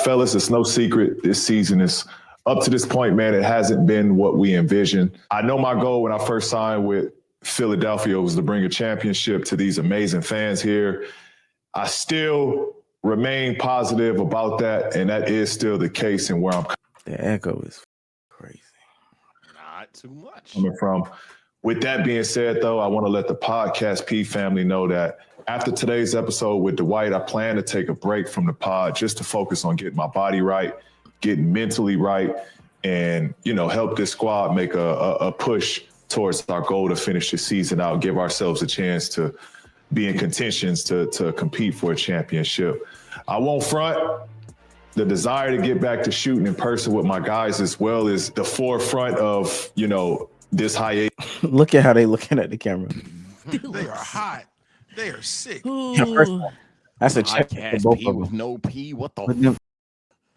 fellas, it's no secret. This season is up to this point, man. It hasn't been what we envisioned. I know my goal when I first signed with Philadelphia was to bring a championship to these amazing fans here. I still remain positive about that, and that is still the case and where I'm The echo is crazy. Not too much. coming from. With that being said, though, I want to let the Podcast P family know that after today's episode with Dwight, I plan to take a break from the pod just to focus on getting my body right, getting mentally right, and, you know, help this squad make a push towards our goal to finish the season out, give ourselves a chance to be in contentions to compete for a championship. I won't front. The desire to get back to shooting in person with my guys as well is the forefront of, you know, this hiatus. Look at how they looking at the camera. They are hot. They are sick. Yeah, that's a check for both P of with them. no P. What the?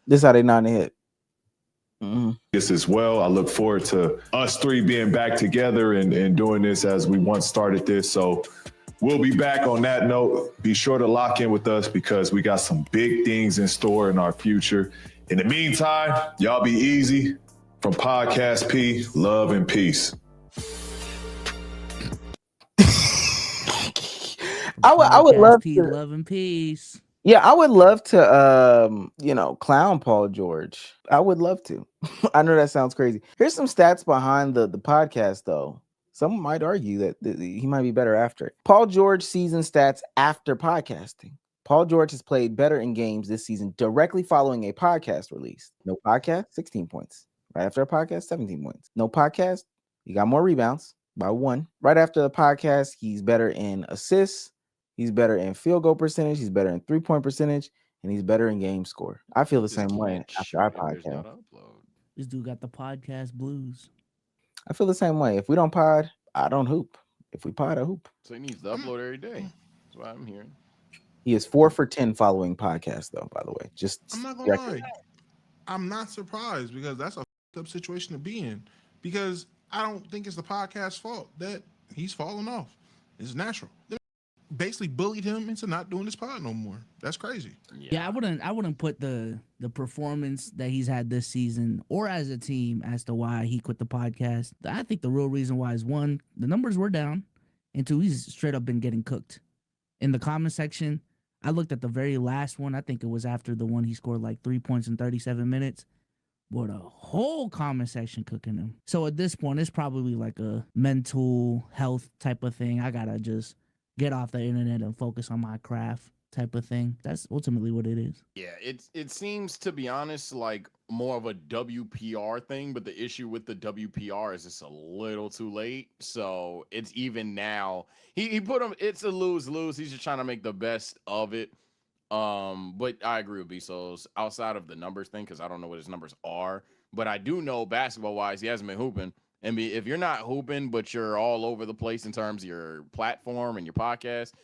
This is how they nodding their head. Mm-hmm. This as well. I look forward to us three being back together and doing this as we once started this. So we'll be back on that note. Be sure to lock in with us because we got some big things in store in our future. In the meantime, y'all be easy. From Podcast P, love and peace. I would love to love and peace. Yeah, I would love to you know, clown Paul George. I would love to. I know that sounds crazy. Here's some stats behind the podcast though. Some might argue that he might be better after. Paul George season stats after podcasting. Paul George has played better in games this season directly following a podcast release. No podcast, 16 points. Right after a podcast, 17 points. No podcast, he got more rebounds by 1. Right after the podcast, he's better in assists. He's better in field goal percentage. He's better in 3-point percentage. And he's better in game score. I feel the same way after our podcast. This dude got the podcast blues. I feel the same way. If we don't pod, I don't hoop. If we pod, I hoop. So he needs to upload every day. That's what I'm hearing. He is 4 for 10 following podcast, though, by the way. Just I'm not gonna lie. I'm not surprised because that's a up situation to be in. Because I don't think it's the podcast's fault that he's falling off. It's natural. They basically bullied him into not doing this pod no more. That's crazy. Yeah, I wouldn't put the performance that he's had this season or as a team as to why he quit the podcast. I think the real reason why is 1, the numbers were down, and 2, he's straight up been getting cooked. In the comment section, I looked at the very last one. I think it was after the one he scored like 3 points in 37 minutes. But a whole comment section cooking him. So at this point, it's probably like a mental health type of thing. I gotta just get off the internet and focus on my craft type of thing. That's ultimately what it is. Yeah, it seems, to be honest, like more of a WPR thing, but the issue with the WPR is it's a little too late. So it's even now. He put him, it's a lose-lose. He's just trying to make the best of it. But I agree with Bezos outside of the numbers thing, because I don't know what his numbers are, but I do know basketball-wise, he hasn't been hooping. And if you're not hooping, but you're all over the place in terms of your platform and your podcast,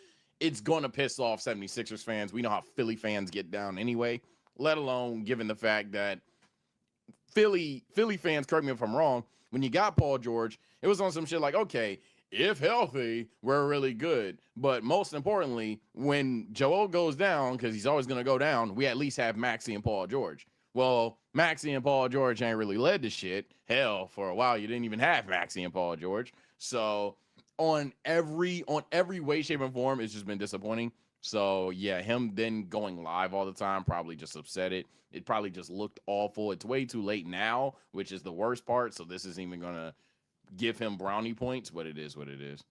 it's going to piss off 76ers fans. We know how Philly fans get down anyway, let alone given the fact that Philly fans, correct me if I'm wrong, when you got Paul George, it was on some shit like, okay, if healthy, we're really good. But most importantly, when Joel goes down, because he's always going to go down, we at least have Maxey and Paul George. Well, Maxey and Paul George ain't really led to shit. Hell, for a while, you didn't even have Maxey and Paul George. So on every way, shape, and form, it's just been disappointing. So yeah, him then going live all the time probably just upset it. It probably just looked awful. It's way too late now, which is the worst part. So this isn't even going to give him brownie points, but it is what it is.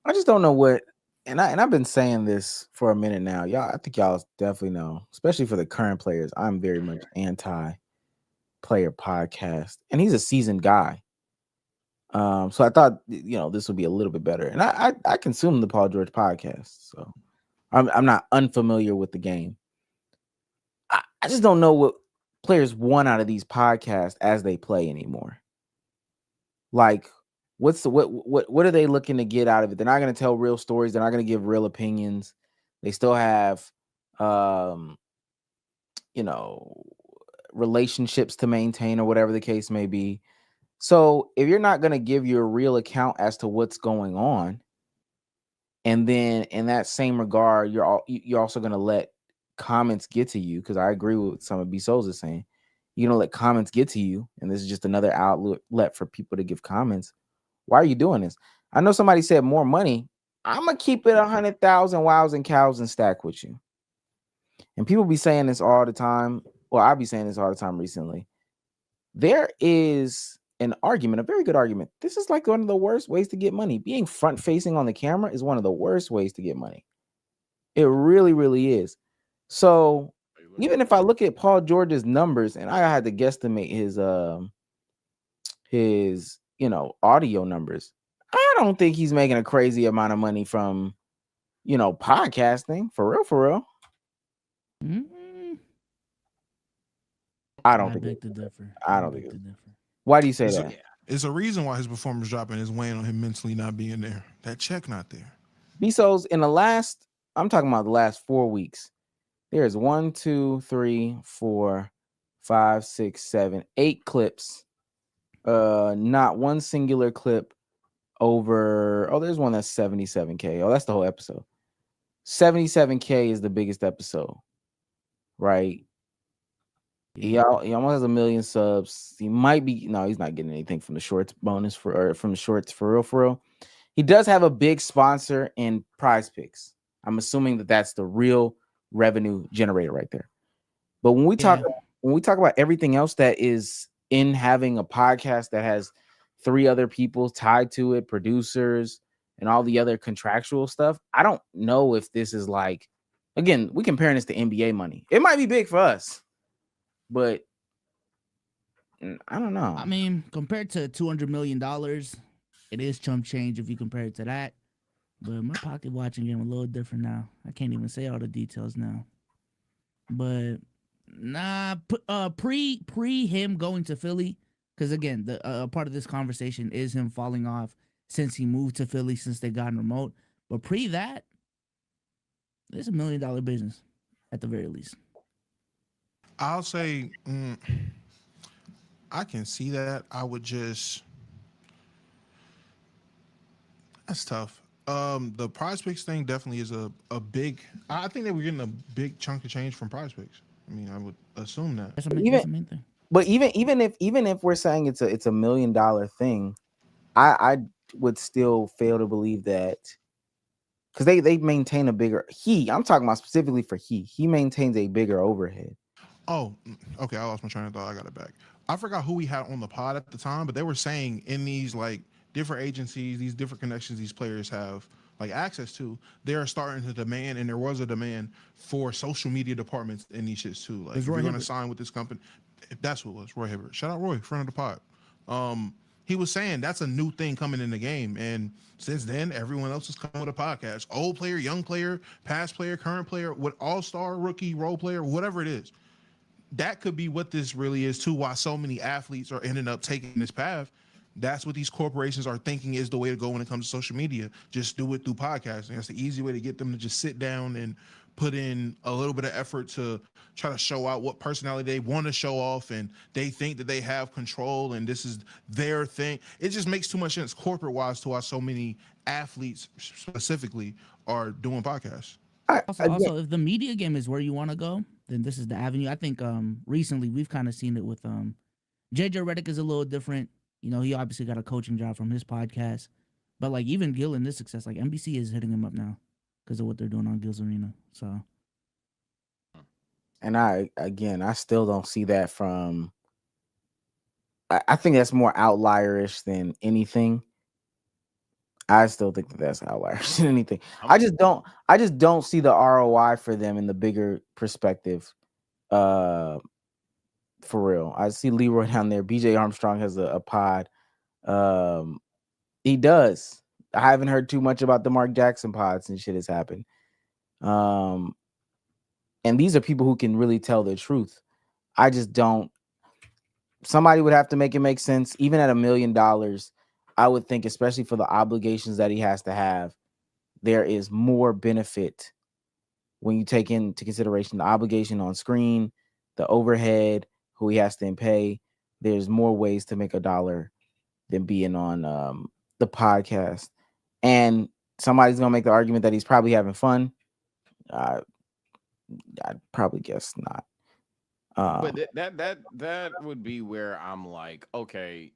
I just don't know what, and I've been saying this for a minute now. Y'all, I think y'all definitely know, especially for the current players, I'm very much anti-player podcast, and he's a seasoned guy. So I thought, you know, this would be a little bit better. And I consume the Paul George podcast, so I'm not unfamiliar with the game. I just don't know what players want out of these podcasts as they play anymore. Like, what are they looking to get out of it? They're not going to tell real stories. They're not going to give real opinions. They still have, you know, relationships to maintain or whatever the case may be. So if you're not going to give your real account as to what's going on, and then in that same regard, you're also going to let comments get to you, because I agree with what some of B Souls is saying. You don't let comments get to you, and this is just another outlet for people to give comments. Why are you doing this? I know somebody said more money. I'm gonna keep it 100,000 wows and cows and stack with you. And people be saying this all the time. Well, I'll be saying this all the time recently. There is an argument, a very good argument. This is like one of the worst ways to get money. Being front facing on the camera is one of the worst ways to get money. It really, really is. So even if I look at Paul George's numbers, and I had to guesstimate his audio numbers, I don't think he's making a crazy amount of money from podcasting. For real. Mm-hmm. I don't I think beg to differ. I don't think it's differ. Why do you say that? It's a reason why his performance dropping is weighing on him mentally, not being there. That check not there. Bezos, I'm talking about the last 4 weeks. There's 1, 2, 3, 4, 5, 6, 7, 8 clips. Not one singular clip over. Oh, there's one that's 77K. Oh, that's the whole episode. 77K is the biggest episode, right? He almost has 1 million subs. He might be. No, he's not getting anything from the shorts bonus from the shorts for real. He does have a big sponsor in Prize Picks. I'm assuming that that's the real revenue generator right there. But when we talk about everything else that is in having a podcast that has 3 other people tied to it, producers and all the other contractual stuff, I don't know if this is like, again, we comparing this to NBA money. It might be big for us, but I don't know. I mean, compared to $200 million, it is chump change if you compare it to that. But my pocket watching game a little different now. I can't even say all the details now. But pre him going to Philly, because again, the part of this conversation is him falling off since he moved to Philly, since they got remote. But pre that, it's $1 million business at the very least. I'll say I can see that. I would just, that's tough. The Prize Picks thing definitely is a big. I think they were getting a big chunk of change from Prize Picks. I mean, I would assume that. That's the main thing. But even if we're saying it's a $1 million thing, I would still fail to believe that, because they maintain a bigger. I'm talking about specifically for he maintains a bigger overhead. Oh, okay. I lost my train of thought. I got it back. I forgot who we had on the pod at the time, but they were saying in these like different agencies, these different connections these players have like access to, they're starting to demand, and there was a demand for social media departments in these shits too. Like, if you're going to sign with this company, if that's what it was, Roy Hibbert. Shout out Roy, friend of the pod. He was saying that's a new thing coming in the game, and since then, everyone else is coming with a podcast. Old player, young player, past player, current player, with all-star, rookie, role player, whatever it is. That could be what this really is too, why so many athletes are ending up taking this path. That's what these corporations are thinking is the way to go when it comes to social media. Just do it through podcasting. That's the easy way to get them to just sit down and put in a little bit of effort to try to show out what personality they want to show off, and they think that they have control and this is their thing. It just makes too much sense corporate-wise to why so many athletes specifically are doing podcasts. Also, if the media game is where you want to go, then this is the avenue. I think recently we've kind of seen it with JJ Redick is a little different. You know, he obviously got a coaching job from his podcast, but like even Gil in this success, like NBC is hitting him up now because of what they're doing on Gil's Arena. So, and I still don't see that from. I think that's more outlierish than anything. I still think that that's outlierish than anything. I just don't see the ROI for them in the bigger perspective. For real. I see Leroy down there. BJ Armstrong has a pod. He does. I haven't heard too much about the Mark Jackson pods and shit has happened. And these are people who can really tell the truth. I just don't. Somebody would have to make it make sense. Even at $1 million, I would think, especially for the obligations that he has to have, there is more benefit when you take into consideration the obligation on screen, the overhead, who he has to pay. There's more ways to make $1 than being on the podcast. And somebody's gonna make the argument that he's probably having fun. I'd probably guess not. But that would be where I'm like, okay,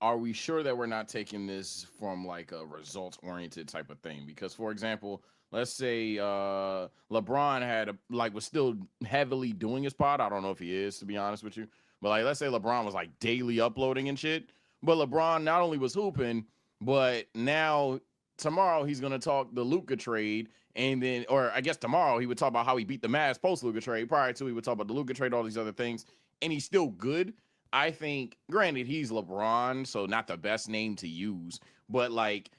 are we sure that we're not taking this from like a results oriented type of thing? Because for example, let's say LeBron was still heavily doing his pod. I don't know if he is, to be honest with you. But like let's say LeBron was like daily uploading and shit. But LeBron not only was hooping, but now tomorrow he's gonna talk the Luka trade. And then, or I guess tomorrow he would talk about how he beat the Mavs post Luka trade. Prior to, he would talk about the Luka trade, all these other things, and he's still good. I think, granted, he's LeBron, so not the best name to use, but like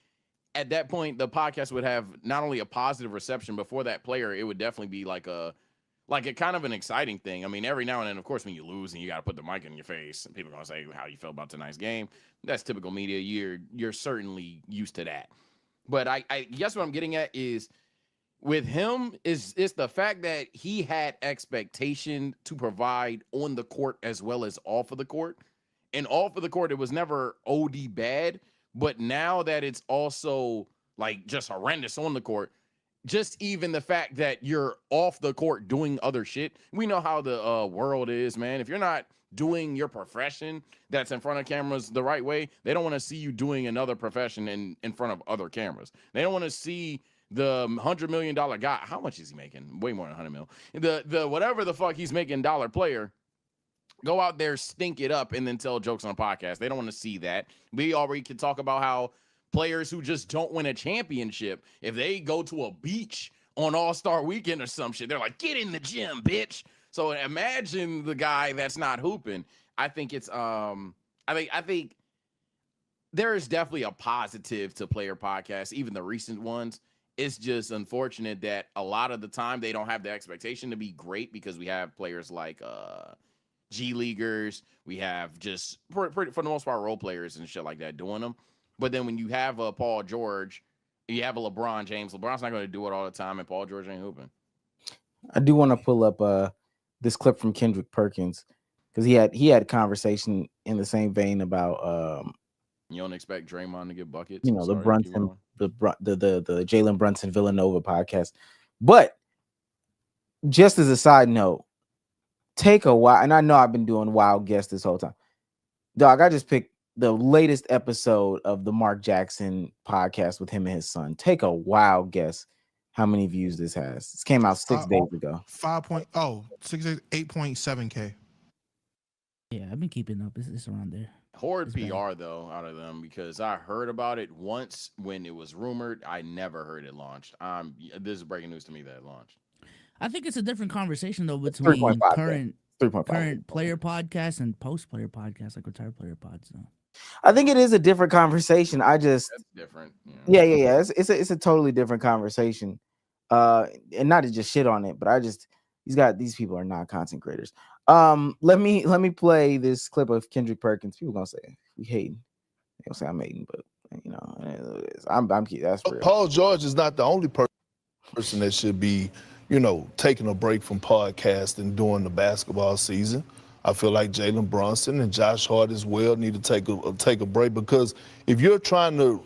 at that point, the podcast would have not only a positive reception, but for that player, it would definitely be like a kind of an exciting thing. I mean, every now and then, of course, when you lose and you got to put the mic in your face, and people are gonna say how you felt about tonight's game. That's typical media. You're certainly used to that. But I guess what I'm getting at is with him is the fact that he had expectation to provide on the court as well as off of the court. And off of the court, it was never OD bad, but now that it's also like just horrendous on the court, just even the fact that you're off the court doing other shit. We know how the world is, man. If you're not doing your profession that's in front of cameras the right way, they don't want to see you doing another profession in front of other cameras. They don't want to see the $100 million guy. How much is he making? Way more than 100 mil. The whatever the fuck he's making dollar player, go out there, stink it up, and then tell jokes on a podcast. They don't want to see that. We already can talk about how players who just don't win a championship, if they go to a beach on All-Star Weekend or some shit, they're like, get in the gym, bitch. So imagine the guy that's not hooping. I think it's I think there is definitely a positive to player podcasts, even the recent ones. It's just unfortunate that a lot of the time they don't have the expectation to be great because we have players like G leaguers. We have just for the most part role players and shit like that doing them. But then when you have a Paul George, you have a LeBron James. LeBron's not going to do it all the time, and Paul George ain't hooping. I do want to pull up this clip from Kendrick Perkins because he had conversation in the same vein about you don't expect Draymond to get buckets. You know, the Jalen Brunson Villanova podcast. But just as a side note, take a while, and I know I've been doing wild guess this whole time. Dog, I just picked the latest episode of the Mark Jackson podcast with him and his son. Take a wild guess how many views this has. This came out 6 days ago. 8.7K. Yeah, I've been keeping up. It's around there. Horrid PR though out of them because I heard about it once when it was rumored. I never heard it launched. This is breaking news to me that it launched. I think it's a different conversation though between current player podcasts and post player podcasts, like retired player pods. So. I think it is a different conversation. That's different. Yeah. It's a totally different conversation. And not to just shit on it, but these people are not content creators. Let me play this clip of Kendrick Perkins. People gonna say we hating. They gonna say I'm hating, but you know, I'm that's real. Paul George is not the only person that should be, taking a break from podcasting during the basketball season. I feel like Jalen Brunson and Josh Hart as well need to take a break because if you're trying to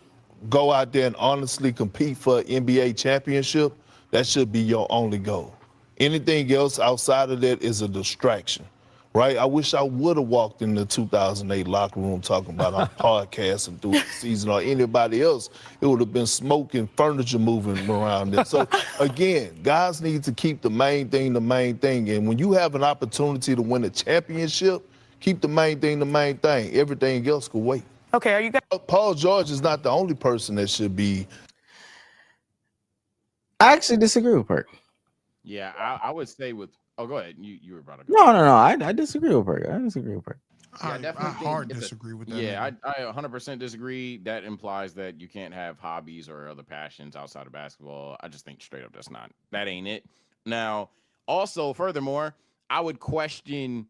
go out there and honestly compete for an NBA championship, that should be your only goal. Anything else outside of that is a distraction, right? I wish I would have walked in the 2008 locker room talking about our podcast and through the season or anybody else. It would have been smoke and furniture moving around there. So, again, guys need to keep the main thing. And when you have an opportunity to win a championship, keep the main thing. Everything else could wait. Okay, are you guys? Paul George is not the only person that should be. I actually disagree with Perk. Yeah, I would say with. Oh, go ahead. You were about to go. No. I disagree with Perk. I definitely disagree with that. Yeah, I 100% disagree. That implies that you can't have hobbies or other passions outside of basketball. I just think straight up that ain't it. Now, also, furthermore, I would question,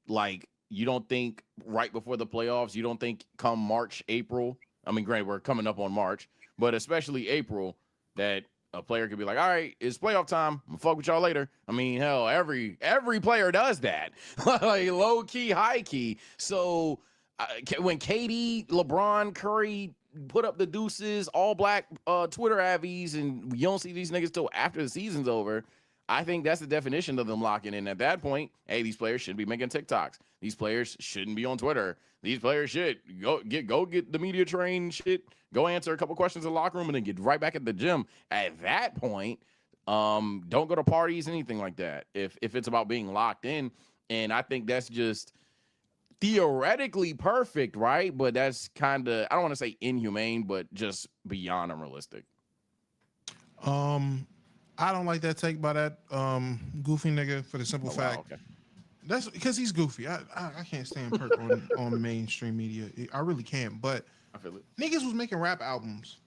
like, you don't think right before the playoffs, you don't think come March, April, I mean, granted, we're coming up on March, but especially April, that a player could be like, all right, it's playoff time. I'm gonna fuck with y'all later. I mean, hell, every player does that, like low key, high key. So when KD, LeBron, Curry put up the deuces, all black Twitter avies, and you don't see these niggas till after the season's over, I think that's the definition of them locking in. At that point, hey, these players shouldn't be making TikToks. These players shouldn't be on Twitter. These players should go get the media trained shit. Go answer a couple questions in the locker room and then get right back at the gym. At that point, don't go to parties, anything like that. If it's about being locked in, and I think that's just theoretically perfect, right? But that's kind of, I don't want to say inhumane, but just beyond unrealistic. I don't like that take by that goofy nigga for the simple fact. Okay. That's because he's goofy. I can't stand Perk on mainstream media. I really can't. But I feel it. Niggas was making rap albums.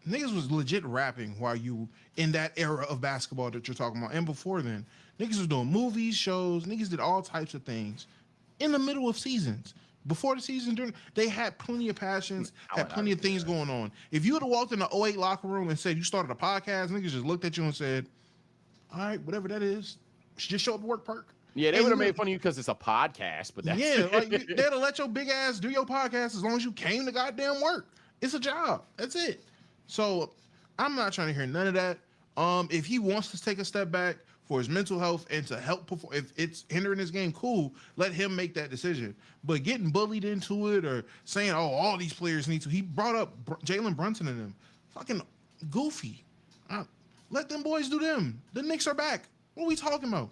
Niggas was legit rapping while you in that era of basketball that you're talking about. And before then, niggas was doing movies, shows. Niggas did all types of things in the middle of seasons. Before the season, during they had plenty of passions, had plenty of things going on. If you would have walked in the 08 locker room and said you started a podcast, niggas just looked at you and said, all right, whatever that is, just show up to work, Perk. Yeah, they would have made fun of you because it's a podcast, but that's like they'd have let your big ass do your podcast as long as you came to goddamn work. It's a job. That's it. So I'm not trying to hear none of that. If he wants to take a step back for his mental health and to help perform, if it's hindering his game, cool, let him make that decision. But getting bullied into it or saying, oh, all these players need to, he brought up Jalen Brunson and them. Fucking goofy. Let them boys do them. The Knicks are back. What are we talking about?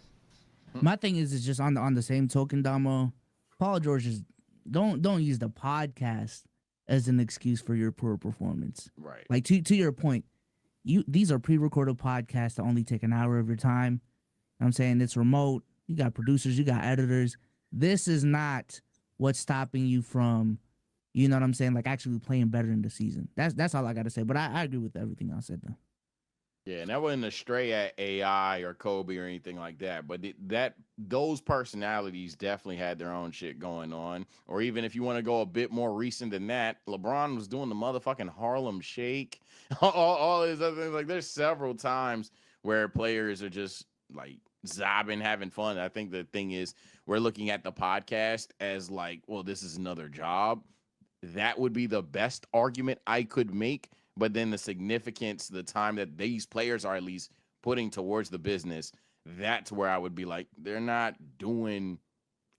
My thing is just on the same token, Damo. Paul George is don't use the podcast as an excuse for your poor performance. right. Like to your point, these are pre-recorded podcasts that only take an hour of your time. I'm saying it's remote. You got producers, you got editors. This is not what's stopping you from, you know what I'm saying, like actually playing better in the season. That's all I got to say. But I agree with everything I said though. Yeah, and that wasn't a stray at AI or Kobe or anything like that. But those personalities definitely had their own shit going on. Or even if you want to go a bit more recent than that, LeBron was doing the motherfucking Harlem Shake, all these other things. Like there's several times where players are just like zobbing, having fun. I think the thing is we're looking at the podcast as like, well, this is another job. That would be the best argument I could make. But then the significance, the time that these players are at least putting towards the business, that's where I would be like, they're not doing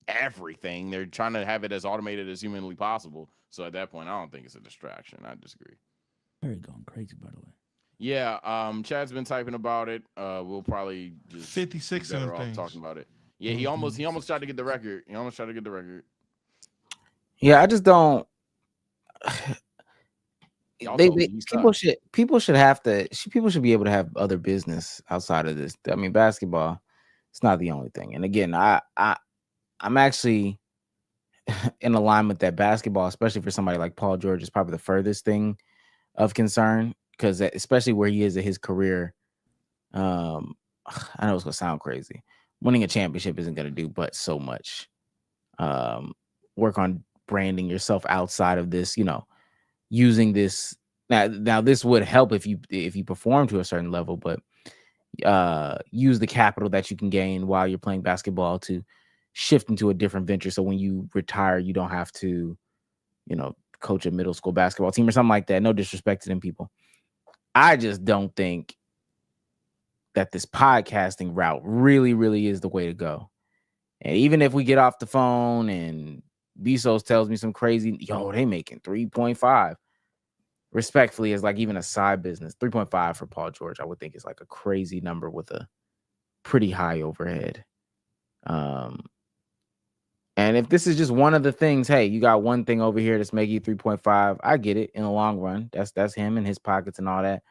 everything. They're trying to have it as automated as humanly possible. So at that point, I don't think it's a distraction. I disagree. Very going crazy, by the way. Yeah, Chad's been typing about it. We'll probably just 56 be better of off things. talking about it. Yeah, he almost tried to get the record. Yeah, I just don't. Also, People should have to. People should be able to have other business outside of this. I mean, basketball, it's not the only thing. And again, I'm actually in alignment that basketball, especially for somebody like Paul George, is probably the furthest thing of concern, because especially where he is in his career. I know it's gonna sound crazy. Winning a championship isn't gonna do but so much. Work on branding yourself outside of this, using this. Now this would help if you perform to a certain level, but use the capital that you can gain while you're playing basketball to shift into a different venture. So when you retire, you don't have to, coach a middle school basketball team or something like that. No disrespect to them people. I just don't think that this podcasting route really, really is the way to go. And even if we get off the phone and Bezos tells me some crazy, they making 3.5. Respectfully, is like even a side business. 3.5 for Paul George, I would think is like a crazy number with a pretty high overhead. And if this is just one of the things, hey, you got one thing over here that's making you 3.5. I get it in the long run. That's him and his pockets and all that.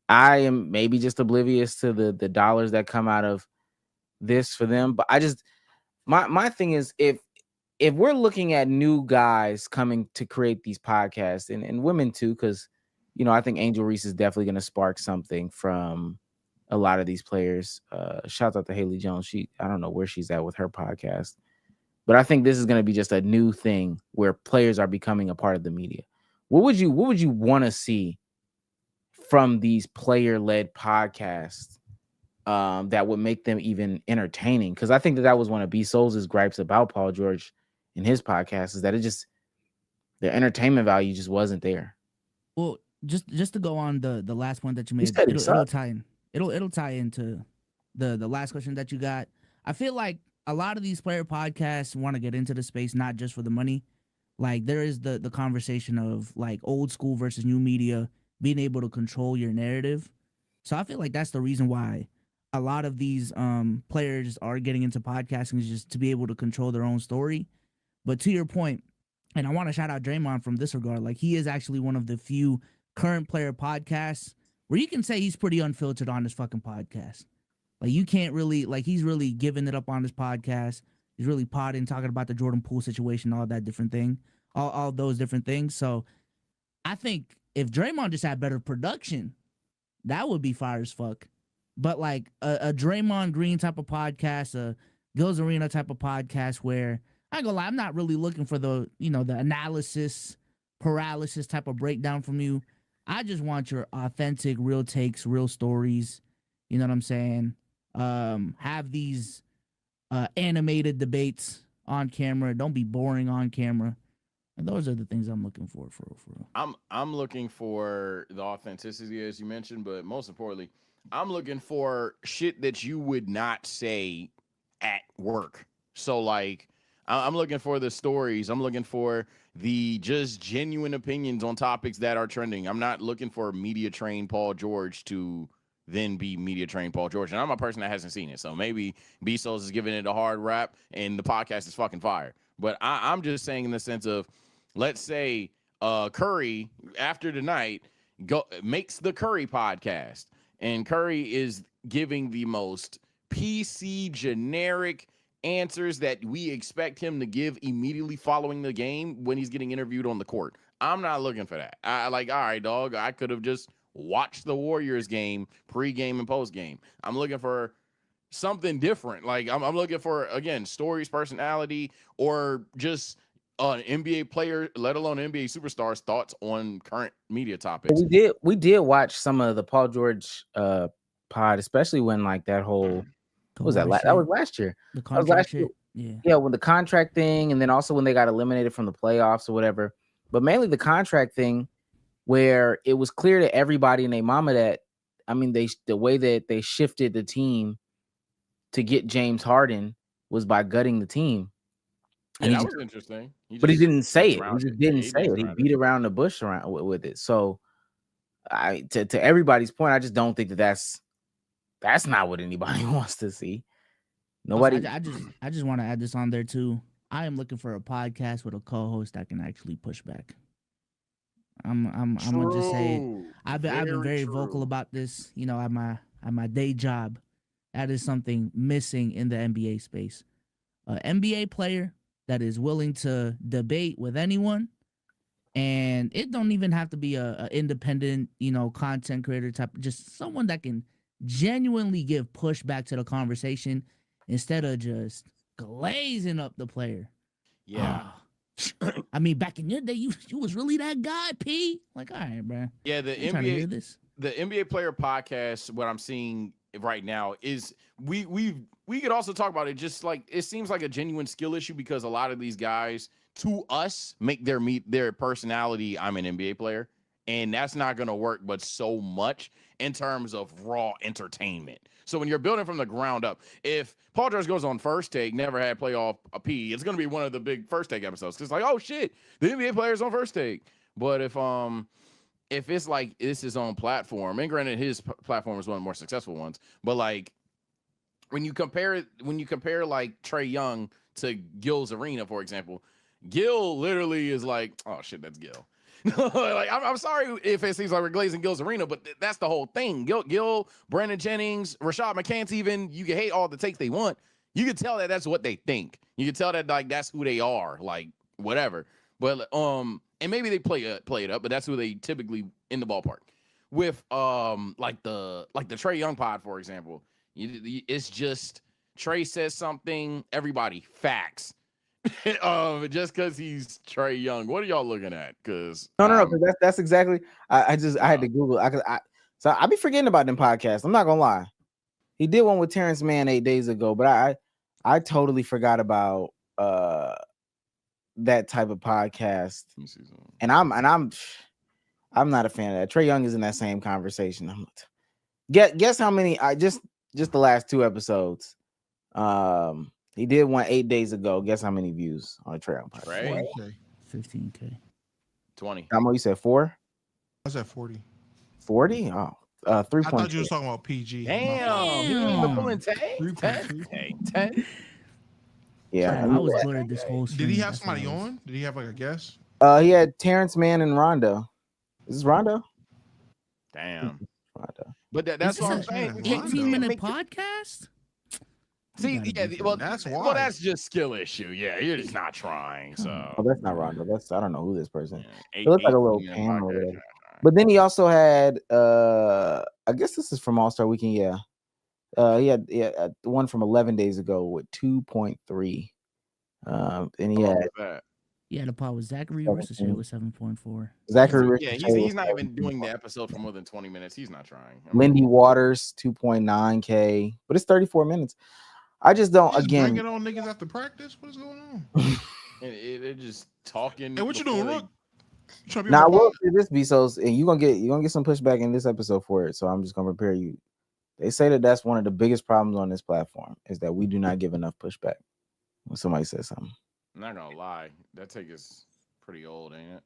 I am maybe just oblivious to the dollars that come out of this for them. But I just, my thing is, if we're looking at new guys coming to create these podcasts and women too, because, I think Angel Reese is definitely going to spark something from a lot of these players. Shout out to Haley Jones. I don't know where she's at with her podcast, but I think this is going to be just a new thing where players are becoming a part of the media. What would you want to see from these player-led podcasts that would make them even entertaining? Because I think that was one of B. Souls' gripes about Paul George in his podcast, is that the entertainment value just wasn't there. Well, just to go on the last point that you made, said it'll tie in. It'll tie into the last question that you got. I feel like a lot of these player podcasts want to get into the space not just for the money. Like there is the conversation of like old school versus new media, being able to control your narrative. So I feel like that's the reason why a lot of these players are getting into podcasting, is just to be able to control their own story. But to your point, and I want to shout out Draymond from this regard, like he is actually one of the few current player podcasts where you can say he's pretty unfiltered on his fucking podcast. Like you can't really, like he's really giving it up on his podcast. He's really podding, talking about the Jordan Poole situation, all that different thing, all those different things. So I think if Draymond just had better production, that would be fire as fuck. But like a Draymond Green type of podcast, a Gills Arena type of podcast where I ain't gonna lie, I'm not really looking for the analysis paralysis type of breakdown from you. I just want your authentic, real takes, real stories. You know what I'm saying? Have these animated debates on camera. Don't be boring on camera. And those are the things I'm looking for. I'm looking for the authenticity, as you mentioned, but most importantly, I'm looking for shit that you would not say at work. So like, I'm looking for the stories. I'm looking for the just genuine opinions on topics that are trending. I'm not looking for media trained Paul George to then be media trained Paul George. And I'm a person that hasn't seen it. So maybe Bezos is giving it a hard rap and the podcast is fucking fire. But I'm just saying in the sense of, let's say Curry, after tonight, makes the Curry podcast. And Curry is giving the most PC generic answers that we expect him to give immediately following the game when he's getting interviewed on the court. I'm not looking for that. I like, all right, dog, I could have just watched the Warriors game, pre-game and post-game. I'm looking for something different. Like I'm looking for, again, stories, personality, or just an NBA player, let alone NBA superstars' thoughts on current media topics. We did watch some of the Paul George pod, especially when like that whole what was that? That was last year. The contract shit. Yeah, when the contract thing, and then also when they got eliminated from the playoffs or whatever. But mainly the contract thing, where it was clear to everybody and their mama that, I mean, the way that they shifted the team to get James Harden was by gutting the team. And that was interesting. But he didn't say it. He just didn't say it. He beat around the bush around with it. So, to everybody's point, I just don't think that's not what anybody wants to see. Nobody. I just want to add this on there too. I am looking for a podcast with a co-host that can actually push back. I'm gonna just say it. I've been very vocal about this. You know, at my day job, that is something missing in the NBA space. An NBA player that is willing to debate with anyone, and it don't even have to be a independent, content creator type. Just someone that can genuinely give pushback to the conversation instead of just glazing up the player. Yeah. I mean, back in your day, you was really that guy, P. Like, all right, bro. Yeah, the NBA player podcast, what I'm seeing right now is we could also talk about it. Just like it seems like a genuine skill issue because a lot of these guys, to us, make their personality. I'm an NBA player, and that's not gonna work. But so much in terms of raw entertainment. So when you're building from the ground up, if Paul George goes on First Take, never had playoff a P, it's gonna be one of the big First Take episodes. Cause like, oh shit, the NBA players on First Take. But if it's like it's his own platform, and granted his platform is one of the more successful ones, but like when you compare like Trae Young to Gil's Arena, for example, Gil literally is like, oh shit, that's Gil. Like I'm sorry if it seems like we're glazing Gil's Arena, but that's the whole thing. Gil, Brandon Jennings, Rashad McCants, even you can hate all the takes they want. You can tell that that's what they think. You can tell that like that's who they are, like whatever. But and maybe they play it up, but that's who they typically in the ballpark. With like the Trae Young pod, for example, it's just Trae says something, everybody facts. Just because he's Trae Young. What are y'all looking at? Because no, that's exactly. I had to Google. So I be forgetting about them podcasts. I'm not gonna lie. He did one with Terrence Mann 8 days ago, but I totally forgot about that type of podcast. And I'm not a fan of that. Trae Young is in that same conversation. Guess how many? just the last 2 episodes. He did one 8 days ago. Guess how many views on the Trail podcast? Right? 40K. 15K. 20. Damo, you said 4? I was at 40. 40? Oh, I 3. thought you was talking about PG. Damn. He ain't been pulling 10. 3.2. 10. Yeah. I was blurred this whole Did he stream, have that's what somebody I was. on? Did he have like a guest? He had Terrence Mann and Rondo. Is this Rondo? Damn. Rondo. But that's Is what I'm this saying. an You can't 18-minute make it- podcast? See, You gotta yeah, be well, That's well, why. that's just skill issue. Yeah, you're just not trying. Oh, So that's not Rondo. I don't know who this person is. yeah, It looked like a little 18 panel or podcast, whatever. yeah. But then he also had I guess this is from All-Star Weekend, yeah. He had the one from 11 days ago with 2.3. And he How long had was that? Yeah, the pod with Zachary 17. Ricochet with 7.4. Zachary Yeah, Ricochet he's with not even 17. doing the episode for more than 20 minutes. He's not trying. I mean, Lindy Waters 2.9K, but it's 34 minutes. I just don't. Just Again, bringing on niggas after practice. What is going on? they're just talking. Hey, what you before doing, they- Rook? You trying to be now I on the will pod? say this, Bezos, and you're gonna get some pushback in this episode for it. So I'm just gonna prepare you. They say that that's one of the biggest problems on this platform is that we do not give enough pushback when somebody says something. I'm not gonna lie, that take is pretty old, ain't it?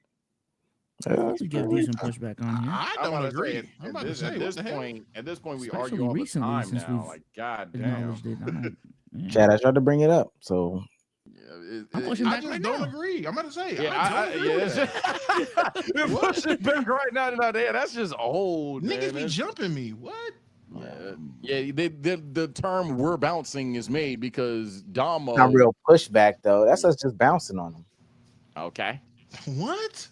We get decent pushback on here. I I'm don't about to say, agree. I'm at about to this, say, at what this the hell? point, we Especially argue all the recently, time since now. we've Like, god damn. Acknowledged it. I don't, yeah. Chad, I tried to bring it up, so Yeah, I'm pushing I back just right don't now. agree. I'm about to say. Yeah, I don't agree with that. You're What? pushing back right now. That's just old. Niggas man. be That's- jumping me. What? Yeah, the term "we're bouncing" is made because Damo. not real pushback though. That's us just bouncing on them. Okay. What?